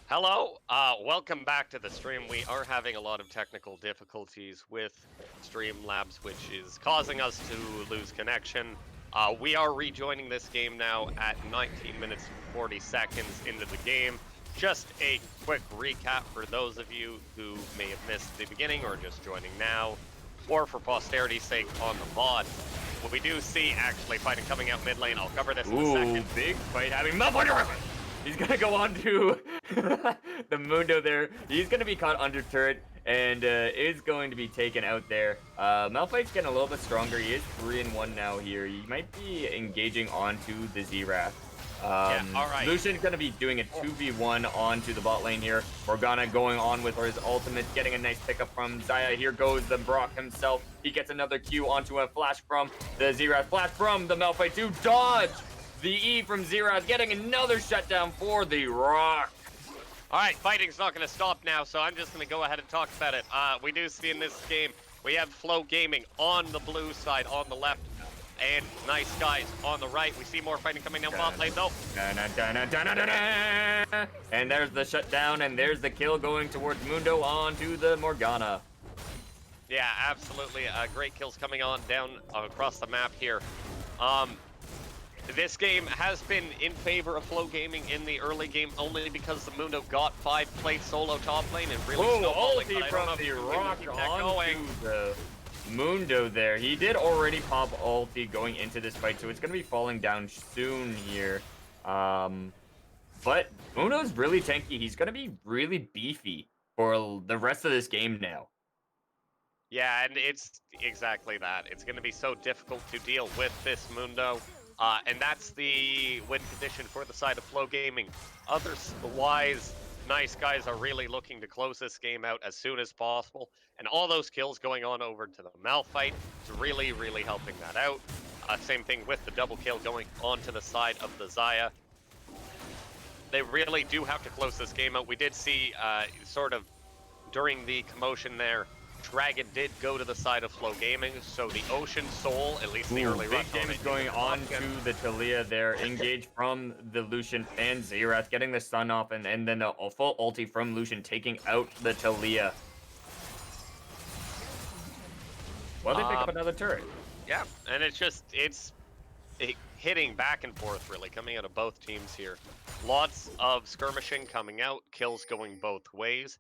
Hello, welcome back to the stream. We are having a lot of technical difficulties with Streamlabs, which is causing us to lose connection. We are rejoining this game now at 19 minutes and 40 seconds into the game. Just a quick recap for those of you who may have missed the beginning or just joining now, or for posterity's sake on the VOD. What we do see actually fighting coming out mid lane. I'll cover this in a second. Big fight happening. Malphite! He's gonna go on to the Mundo there. He's gonna be caught under turret and is going to be taken out there. Malphite's getting a little bit stronger. He is 3-1 now here. He might be engaging onto the Z-Wrath. All right. Lucian's gonna be doing a 2v1 onto the bot lane here. Morgana going on with his ultimate, getting a nice pickup from Xayah. Here goes the Brock himself. He gets another Q onto a flash from the Z-Wrath. Flash from the Malphite to dodge the E from Z-Wrath, getting another shutdown for the Rock. All right, fighting's not going to stop now, so I'm just going to go ahead and talk about it. We do see in this game, we have Flow Gaming on the blue side, on the left, and Gneiss guys on the right. We see more fighting coming down bot lane, though. And there's the shutdown, and there's the kill going towards Mundo onto the Morgana. Yeah, absolutely. Great kills coming on down across the map here. This game has been in favor of Flow Gaming in the early game only because the Mundo got 5 plates solo top lane and really snowballing. Ulti from the Rock onto the Mundo there. He did already pop ulti going into this fight, so it's going to be falling down soon here. But Mundo's really tanky. He's going to be really beefy for the rest of this game now. Yeah, and it's exactly that. It's going to be so difficult to deal with this Mundo. And that's the win condition for the side of Flow Gaming. Otherwise, Gneiss guys are really looking to close this game out as soon as possible. And all those kills going on over to the Malphite is really, really helping that out. Same thing with the double kill going on to the side of the Xayah. They really do have to close this game out. We did see sort of during the commotion there, Dragon did go to the side of Flow Gaming, so the Ocean Soul, at least the early big damage going on to the Talia there. Engage from the Lucian and Z-Wrath, getting the stun off, and then a full ulti from Lucian, taking out the Talia. Well, they pick up another turret. Yeah, and it's hitting back and forth, really, coming out of both teams here. Lots of skirmishing coming out, kills going both ways.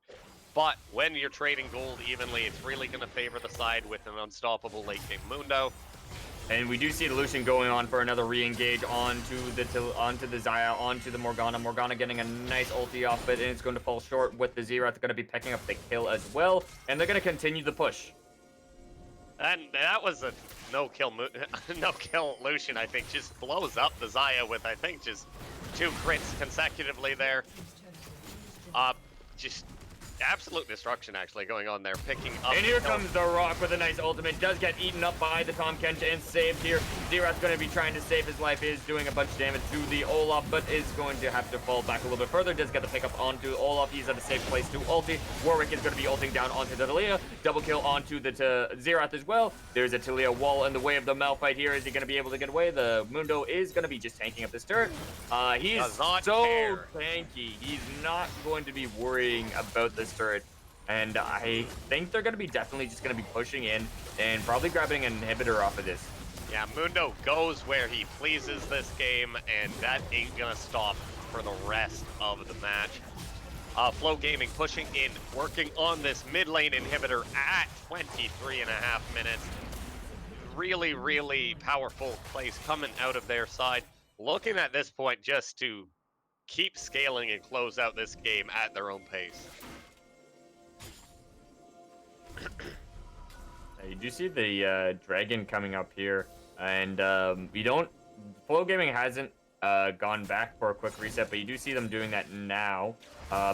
But when you're trading gold evenly, it's really going to favor the side with an unstoppable late-game Mundo. And we do see the Lucian going on for another re-engage onto the Xayah, onto the Morgana. Morgana getting a nice ulti off it, and it's going to fall short with the Z-Wrath. They're going to be picking up the kill as well, and they're going to continue the push. And that was a no-kill Lucian, I think. Just blows up the Xayah with, I think, just 2 crits consecutively there. Just absolute destruction actually going on there, picking up. And here comes the Rock with a nice ultimate. Does get eaten up by the Tahm Kench and saved here. Z-Wrath's going to be trying to save his life, is doing a bunch of damage to the Olaf, but is going to have to fall back a little bit further. Does get the pickup onto Olaf. He's at a safe place to ulti. Warwick is going to be ulting down onto the Talia. Double kill onto the Z-Wrath as well. There's a Talia wall in the way of the Malphite here. Is he going to be able to get away? The Mundo is going to be just tanking up this turret. He's so tanky. He's not going to be worrying about this turret. And I think they're going to be definitely just going to be pushing in and probably grabbing an inhibitor off of this. Yeah, Mundo goes where he pleases this game, and that ain't going to stop for the rest of the match. Flow Gaming pushing in, working on this mid lane inhibitor at 23.5 minutes. Really, really powerful plays coming out of their side. Looking at this point just to keep scaling and close out this game at their own pace. You do see the Dragon coming up here, and Flow Gaming hasn't gone back for a quick reset, but you do see them doing that now.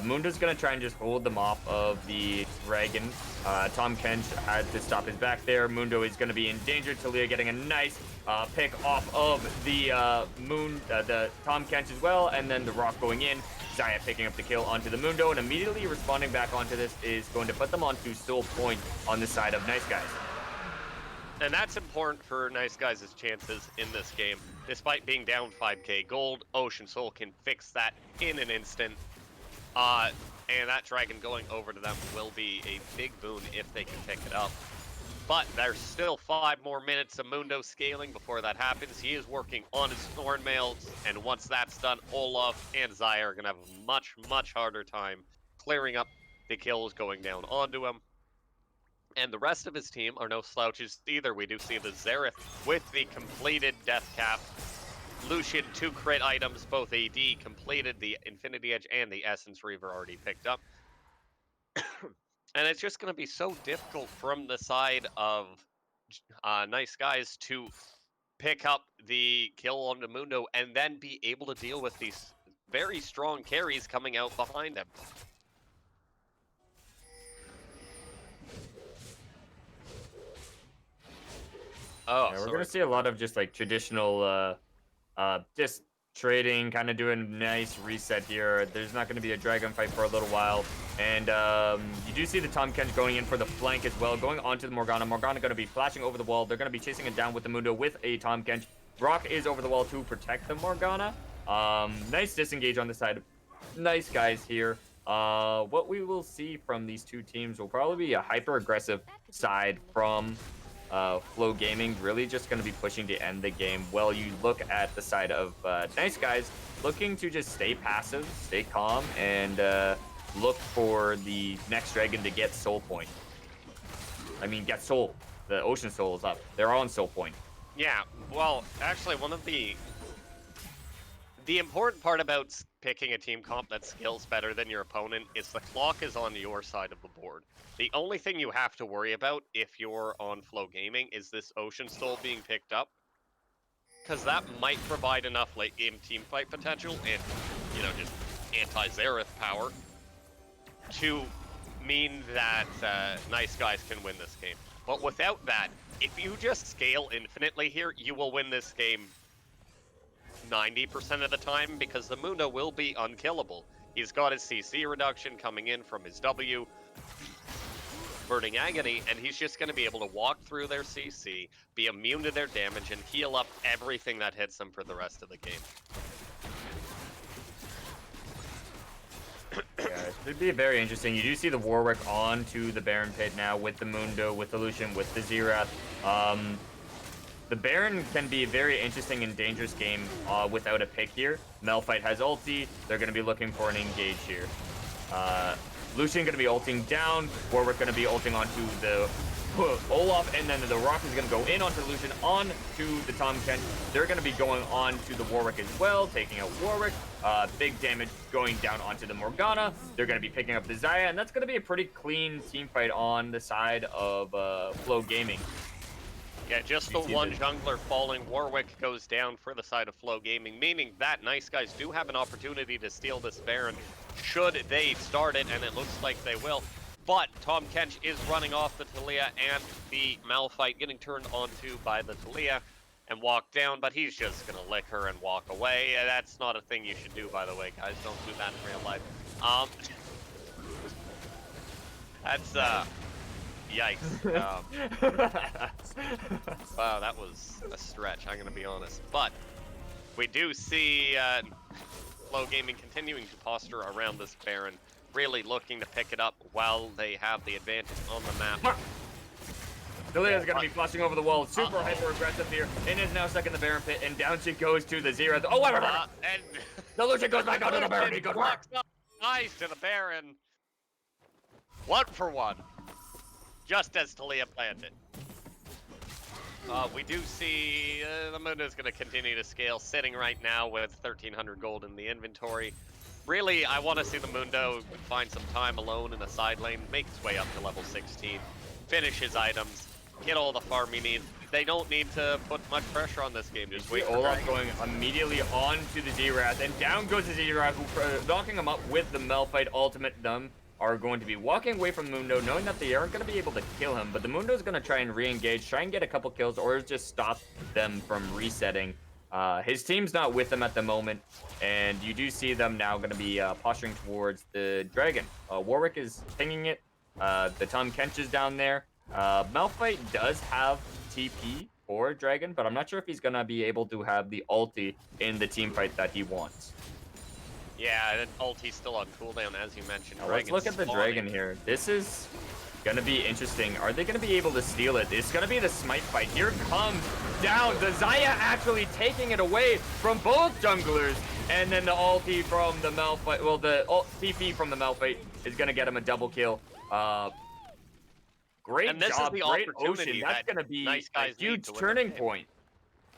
Mundo's gonna try and just hold them off of the Dragon. Tahm Kench had to stop his back there. Mundo is gonna be in danger. Talia getting a nice pick off of the the Tahm Kench as well, and then the Rock going in. Xayah picking up the kill onto the Mundo, and immediately responding back onto this is going to put them onto Soul Point on the side of Gneiss guys. And that's important for Gneiss guys' chances in this game. Despite being down 5k gold, Ocean Soul can fix that in an instant. And that dragon going over to them will be a big boon if they can pick it up. But there's still 5 more minutes of Mundo scaling before that happens. He is working on his Thorn Mails, and once that's done, Olaf and Zaya are going to have a much, much harder time clearing up the kills going down onto him. And the rest of his team are no slouches either. We do see the Xerath with the completed Death Cap. Lucian, 2 crit items, both AD completed, the Infinity Edge and the Essence Reaver already picked up. And it's just going to be so difficult from the side of Nice Guys to pick up the kill on the Mundo and then be able to deal with these very strong carries coming out behind him. Oh, yeah, we're gonna see a lot of just like traditional, just trading, kind of doing a nice reset here. There's not gonna be a dragon fight for a little while, and you do see the Tahm Kench going in for the flank as well, going onto the Morgana. Morgana gonna be flashing over the wall. They're gonna be chasing it down with the Mundo with a Tahm Kench. Brock is over the wall to protect the Morgana. Nice disengage on the side. Nice guys here. What we will see from these two teams will probably be a hyper-aggressive side from Flow Gaming, really just going to be pushing to end the game. Well, you look at the side of Nice Guys, looking to just stay passive, stay calm, and look for the next dragon to get Soul Point. I mean, get Soul. The Ocean Soul is up. They're on Soul Point. Yeah, well, actually, one of the important part about picking a team comp that skills better than your opponent is the clock is on your side of the board. The only thing you have to worry about if you're on Flow Gaming is this Ocean Soul being picked up, because that might provide enough late game team fight potential and, you know, just anti-Xerath power to mean that Nice Guys can win this game. But without that, if you just scale infinitely here, you will win this game 90% of the time because the Mundo will be unkillable. He's got his CC reduction coming in from his W, Burning Agony, and he's just going to be able to walk through their CC, be immune to their damage, and heal up everything that hits them for the rest of the game. Yeah, it should be very interesting. You do see the Warwick onto the Baron Pit now with the Mundo, with the Lucian, with the Xerath. The Baron can be a very interesting and dangerous game without a pick here. Malphite has ulti. They're going to be looking for an engage here. Lucian going to be ulting down. Warwick going to be ulting onto the Olaf, and then the Rock is going to go in onto Lucian, onto the Tahm Kench. They're going to be going on to the Warwick as well, taking out Warwick. Big damage going down onto the Morgana. They're going to be picking up the Zaya, and that's going to be a pretty clean team fight on the side of Flow Gaming. Yeah, just the one jungler falling. Warwick goes down for the side of Flow Gaming, meaning that Nice Guys do have an opportunity to steal this Baron should they start it, and it looks like they will. But Tahm Kench is running off the Taliyah and the Malphite getting turned onto by the Taliyah and walk down, but he's just going to lick her and walk away. That's not a thing you should do, by the way, guys. Don't do that in real life. That's, yikes. Wow, that was a stretch, I'm going to be honest. But we do see Flow Gaming continuing to posture around this Baron, really looking to pick it up while they have the advantage on the map. Taliyah's going to be flushing over the wall, super hyper-aggressive here, and is now stuck in the Baron Pit, and down she goes to the Xerath. Oh, whatever! And the Lucian goes back onto the Baron. Good work! Nice to the Baron. 1 for 1. Just as Taliyah planned it. We do see the Mundo is going to continue to scale, sitting right now with 1,300 gold in the inventory. Really, I want to see the Mundo find some time alone in the side lane, make his way up to level 16, finish his items, get all the farm he needs. They don't need to put much pressure on this game. Just wait for Olaf going immediately on to the Xerath, and down goes the Xerath, knocking him up with the Malphite ultimate. Them are going to be walking away from Mundo, knowing that they aren't going to be able to kill him, but the Mundo is going to try and re-engage, try and get a couple kills, or just stop them from resetting. His team's not with him at the moment, and you do see them now going to be posturing towards the Dragon. Warwick is pinging it. The Tahm Kench is down there. Malphite does have TP for Dragon, but I'm not sure if he's going to be able to have the ulti in the team fight that he wants. Yeah, and ulti's still on cooldown, as you mentioned. Now let's look at the dragon here. This is gonna be interesting. Are they gonna be able to steal it? It's gonna be the smite fight. Here comes down the Xayah, actually taking it away from both junglers, and then the ulti from the Malphite. Well, the TP from the Malphite is gonna get him a double kill. Great And this job, is the great opportunity Ocean. That's that gonna be Nice a Guys need huge to win turning this game. point.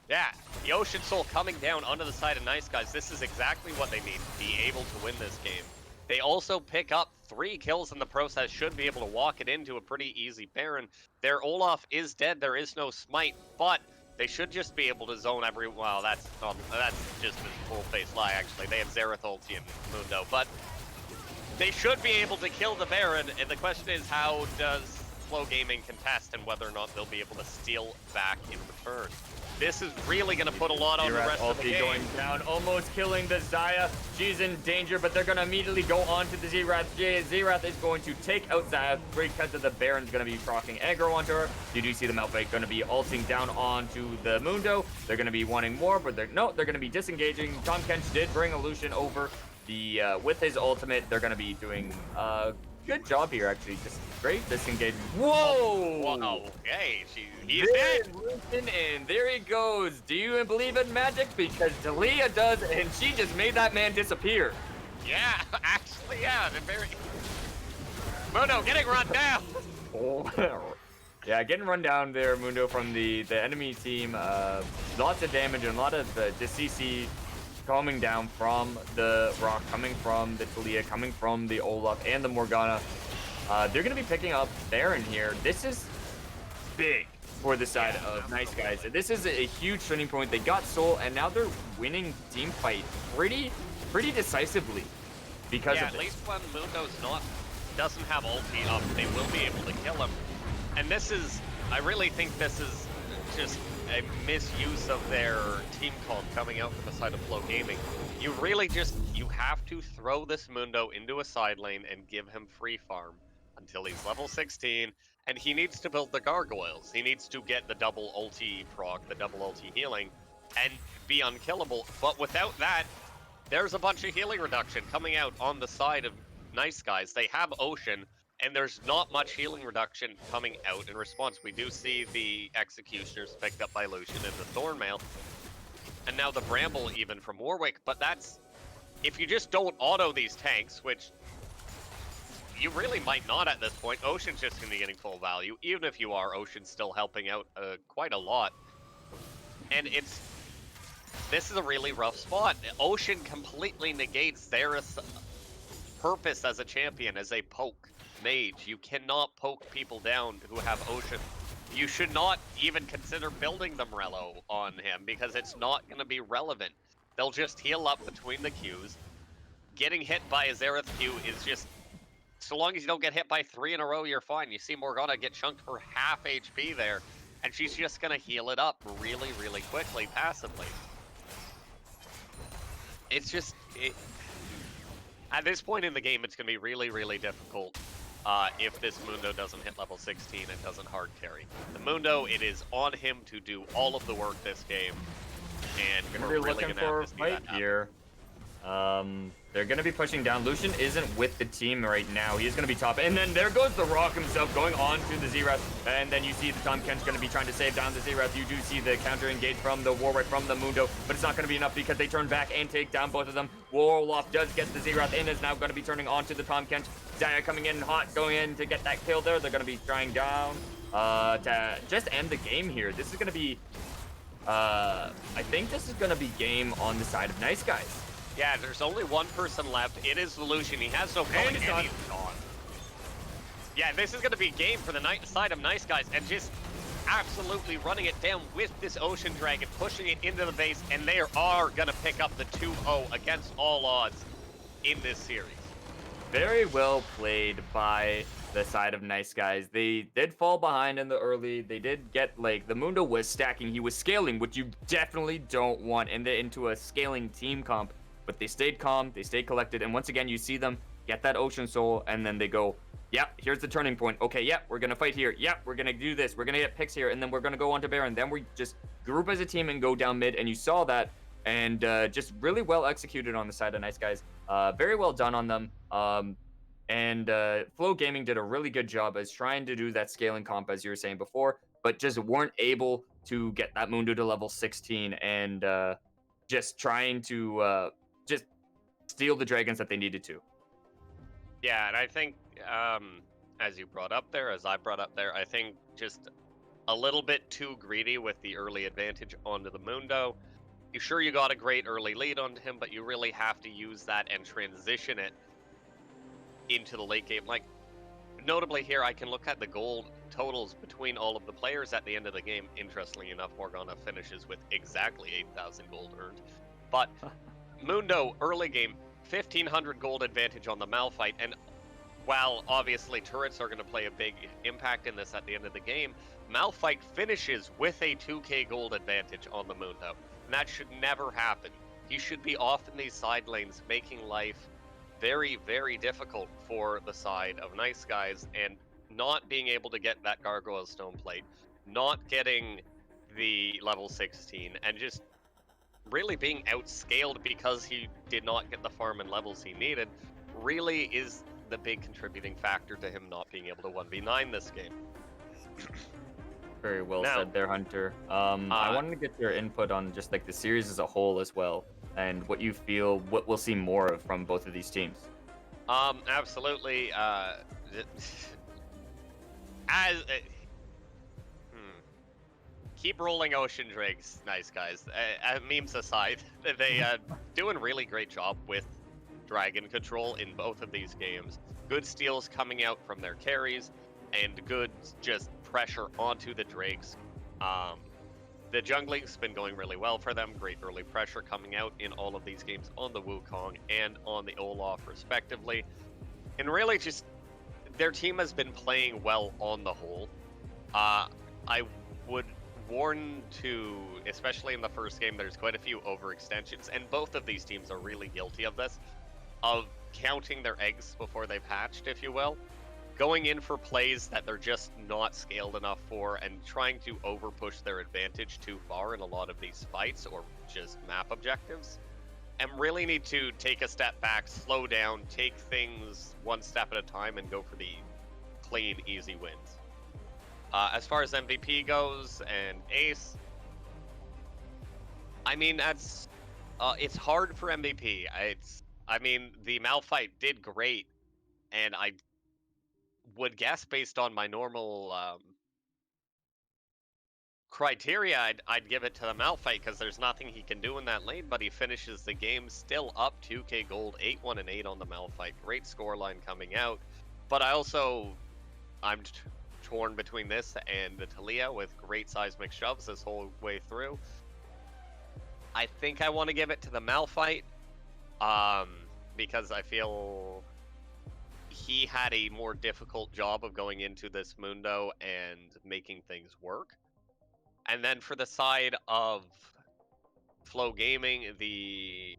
Yeah, the Ocean Soul coming down onto the side of Nice Guys. This is exactly what they need to be able to win this game. They also pick up 3 kills in the process, should be able to walk it into a pretty easy Baron. Their Olaf is dead, there is no smite, but they should just be able to zone every... Well, that's just a full-face lie, actually. They have Xerath ulti and Mundo, but they should be able to kill the Baron, and the question is, how does Flow Gaming contest and whether or not they'll be able to steal back in return? This is really going to put a lot on the rest of the game. Going down, almost killing the Xayah. She's in danger, but they're going to immediately go on to the Xerath. Xerath is going to take out Xayah because of the Baron's going to be proccing aggro onto her. You do see the Malphite going to be ulting down onto the Mundo. They're going to be wanting more, but they're going to be disengaging. Tahm Kench did bring Illusion over the with his ultimate. They're going to be doing good job here, actually. Just great disengagement. Whoa! Whoa! Hey, he's dead! And there he goes. Do you believe in magic? Because Dalia does, and she just made that man disappear. Yeah, actually, yeah. They're very... Mundo getting run down! Yeah, getting run down there, Mundo, from the enemy team. Lots of damage and a lot of the CC coming down from the Rock, coming from the Talia, coming from the Olaf and the Morgana. They're going to be picking up Baron here. This is big for the side of Nice Guys. This is a huge turning point. They got Soul, and now they're winning team fight pretty decisively because of at least when Mundo's doesn't have ulti up, they will be able to kill him. And this is, I really think this is just a misuse of their team call coming out from the side of Flow Gaming. You really you have to throw this Mundo into a side lane and give him free farm until he's level 16, and he needs to build the gargoyles. He needs to get the double ulti proc, the double ulti healing, and be unkillable. But without that, there's a bunch of healing reduction coming out on the side of Nice Guys. They have Ocean, and there's not much healing reduction coming out in response. We do see the Executioners picked up by Lucian and the Thornmail, and now the Bramble even from Warwick. But that's, if you just don't auto these tanks, which you really might not at this point. Ocean's just going to be getting full value. Even if you are, Ocean's still helping out quite a lot. And this is a really rough spot. Ocean completely negates their purpose as a champion, as a poke mage. You cannot poke people down who have Ocean. You should not even consider building the Morello on him because it's not going to be relevant. They'll just heal up between the Qs. Getting hit by a Xerath Q is just... So long as you don't get hit by 3 in a row, you're fine. You see Morgana get chunked for half HP there, and she's just going to heal it up really, really quickly, passively. It's just... At this point in the game, it's going to be really, really difficult if this Mundo doesn't hit level 16 and doesn't hard carry. The Mundo, it is on him to do all of the work this game, and we're really going to have to see that happen. Here. They're going to be pushing down. Lucian isn't with the team right now. He is going to be top. And then there goes the Rock himself going on to the Xerath. And then you see the Tahm Kench going to be trying to save down the Xerath. You do see the counter engage from the Warwick, from the Mundo. But it's not going to be enough because they turn back and take down both of them. Warlock does get the Xerath and is now going to be turning on to the Tahm Kench. Xayah coming in hot, going in to get that kill there. They're going to be trying down to just end the game here. This is going to be... I think this is going to be game on the side of Nice Guys. Yeah, there's only one person left. It is the Lucian. He has no point, and he's gone. Yeah, this is going to be a game for the side of Nice Guys, and just absolutely running it down with this Ocean Dragon, pushing it into the base, and they are going to pick up the 2-0 against all odds in this series. Very well played by the side of Nice Guys. They did fall behind in the early. They did get, like, the Mundo was stacking. He was scaling, which you definitely don't want into a scaling team comp. But they stayed calm, they stayed collected, and once again, you see them get that Ocean Soul, and then they go, yep, here's the turning point. Okay, yep, we're gonna fight here. Yep, we're gonna do this. We're gonna get picks here, and then we're gonna go on to Baron. Then we just group as a team and go down mid, and you saw that and just really well executed on the side of Nice Guys. Very well done on them. And Flow Gaming did a really good job as trying to do that scaling comp, as you were saying before, but just weren't able to get that Mundo to level 16 and just trying to just steal the dragons that they needed to. Yeah, and I think, as you brought up there, as I brought up there, I think just a little bit too greedy with the early advantage onto the Mundo. You got a great early lead onto him, but you really have to use that and transition it into the late game. Like, notably here, I can look at the gold totals between all of the players at the end of the game. Interestingly enough, Morgana finishes with exactly 8,000 gold earned. But Mundo, early game, 1,500 gold advantage on the Malphite, and while obviously turrets are going to play a big impact in this at the end of the game, Malphite finishes with a 2k gold advantage on the Mundo. And that should never happen. He should be off in these side lanes, making life very, very difficult for the side of Nice Guys, and not being able to get that Gargoyle Stone Plate, not getting the level 16, and just really being outscaled because he did not get the farm and levels he needed, really is the big contributing factor to him not being able to 1v9 this game. Very well Now, said there, Hunter. I wanted to get your input on just like the series as a whole as well, and what you feel, what we'll see more of from both of these teams. Absolutely. Keep rolling Ocean Drakes, Nice Guys. Memes aside, they doing really great job with dragon control in both of these games. Good steals coming out from their carries, and good just pressure onto the Drakes. The jungling's been going really well for them. Great early pressure coming out in all of these games on the Wukong and on the Olaf, respectively. And really just, their team has been playing well on the whole. I would warn to, especially in the first game, there's quite a few overextensions, and both of these teams are really guilty of this, of counting their eggs before they've hatched, if you will. Going in for plays that they're just not scaled enough for, and trying to over-push their advantage too far in a lot of these fights, or just map objectives. And really need to take a step back, slow down, take things one step at a time, and go for the clean, easy wins. As far as MVP goes, and Ace, I mean, that's it's hard for MVP. I mean, the Malphite did great, and I would guess based on my normal criteria, I'd give it to the Malphite because there's nothing he can do in that lane, but he finishes the game still up 2k gold, 8-1 and 8 on the Malphite. Great scoreline coming out, but I'm torn between this and the Talia with great seismic shoves this whole way through. I think I want to give it to the Malphite because I feel he had a more difficult job of going into this Mundo and making things work. And then for the side of Flow Gaming, the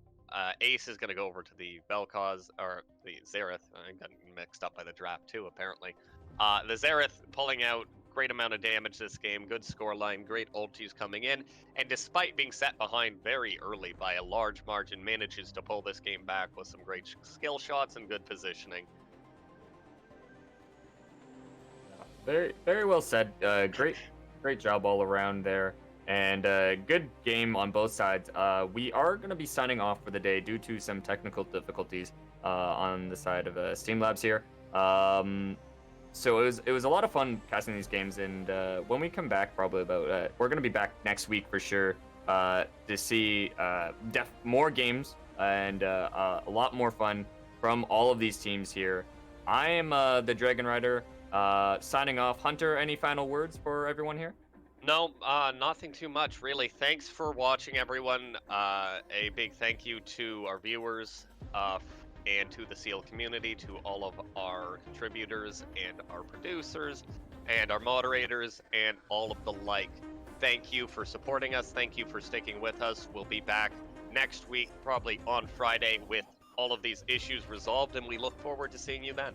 Ace is going to go over to the Vel'Koz, or the Xerath. I got mixed up by the draft too, apparently. The Xerath pulling out great amount of damage this game, good scoreline, great ultis coming in, and despite being set behind very early by a large margin, manages to pull this game back with some great skill shots and good positioning. Very, very well said. Great job all around there, and good game on both sides. We are going to be signing off for the day due to some technical difficulties on the side of Steam Labs here. So it was a lot of fun casting these games, and when we come back, probably about we're going to be back next week for sure to see more games and a lot more fun from all of these teams here. I am the Dragon Rider. Signing off. Hunter, any final words for everyone here? No, nothing too much, really. Thanks for watching, everyone. A big thank you to our viewers and to the CasualEAL community, to all of our contributors and our producers and our moderators and all of the like. Thank you for supporting us. Thank you for sticking with us. We'll be back next week, probably on Friday, with all of these issues resolved, and we look forward to seeing you then.